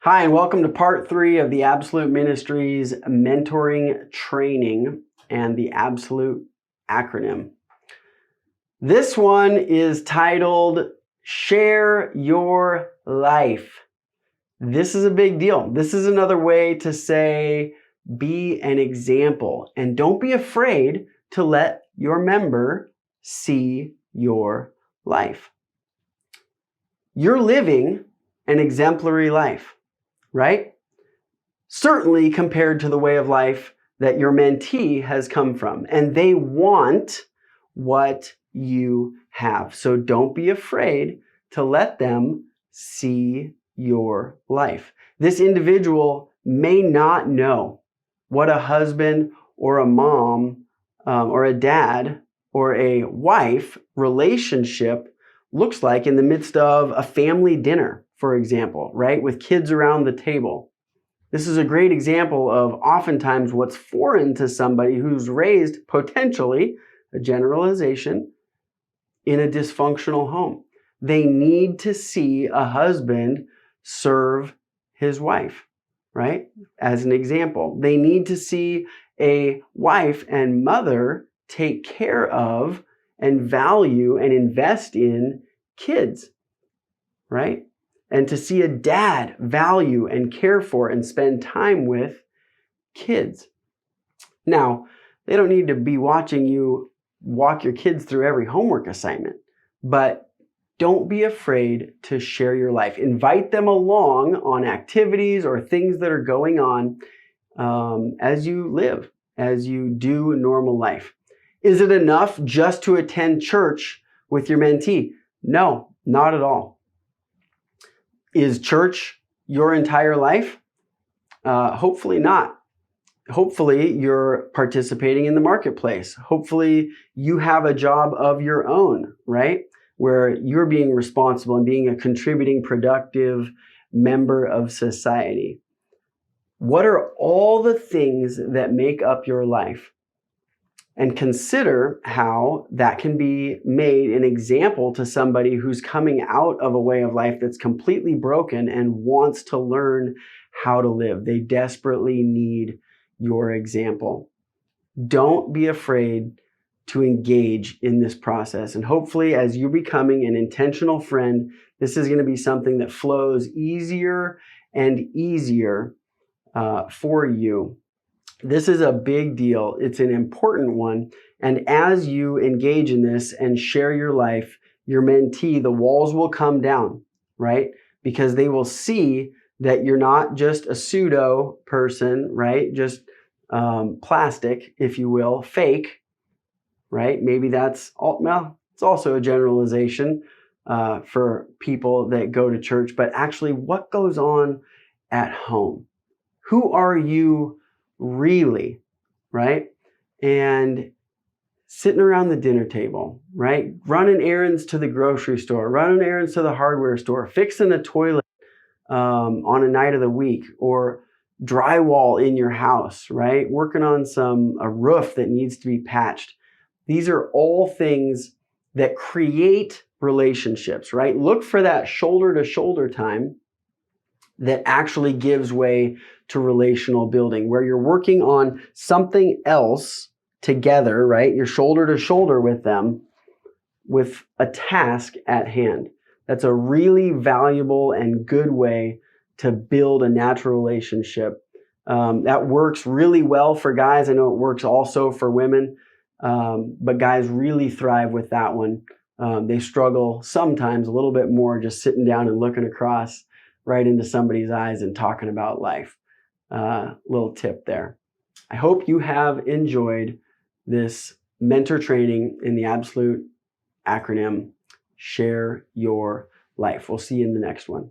Hi, and welcome to part 3 of the Absolute Ministries mentoring training and the Absolute acronym. This one is titled Share Your Life. This is a big deal. This is another way to say be an example, and don't be afraid to let your member see your life. You're living an exemplary life, right? Certainly compared to the way of life that your mentee has come from, and they want what you have. So don't be afraid to let them see your life. This individual may not know what a husband or a mom or a dad or a wife relationship looks like in the midst of a family dinner, for example, right? With kids around the table. This is a great example of oftentimes what's foreign to somebody who's raised, potentially, a generalization, in a dysfunctional home. They need to see a husband serve his wife, right? As an example. They need to see a wife and mother take care of and value and invest in kids, right? And to see a dad value and care for and spend time with kids. Now, they don't need to be watching you walk your kids through every homework assignment, but don't be afraid to share your life. Invite them along on activities or things that are going on as you live, as you do normal life. Is it enough just to attend church with your mentee? No, not at all. Is church your entire life? Hopefully not. Hopefully you're participating in the marketplace. Hopefully you have a job of your own, right? Where you're being responsible and being a contributing, productive member of society. What are all the things that make up your life? And consider how that can be made an example to somebody who's coming out of a way of life that's completely broken and wants to learn how to live. They desperately need your example. Don't be afraid to engage in this process. And hopefully, as you're becoming an intentional friend, this is going to be something that flows easier and easier for you. This is a big deal. It's an important one. And as you engage in this and share your life, your mentee, the walls will come down, right? Because they will see that you're not just a pseudo person, right? Just plastic, if you will, fake, right? Maybe that's all, well, it's also a generalization for people that go to church, but actually what goes on at home? Who are you really, right? And sitting around the dinner table, right? Running errands to the grocery store, running errands to the hardware store, fixing a toilet on a night of the week, or drywall in your house, right? Working on a roof that needs to be patched. These are all things that create relationships, right? Look for that shoulder to shoulder time that actually gives way to relational building, where you're working on something else together, right? You're shoulder to shoulder with them with a task at hand. That's a really valuable and good way to build a natural relationship. That works really well for guys. I know it works also for women, but guys really thrive with that one. They struggle sometimes a little bit more just sitting down and looking across right into somebody's eyes and talking about life. Little tip there. I hope you have enjoyed this mentor training in the Absolute acronym, Share Your Life. We'll see you in the next one.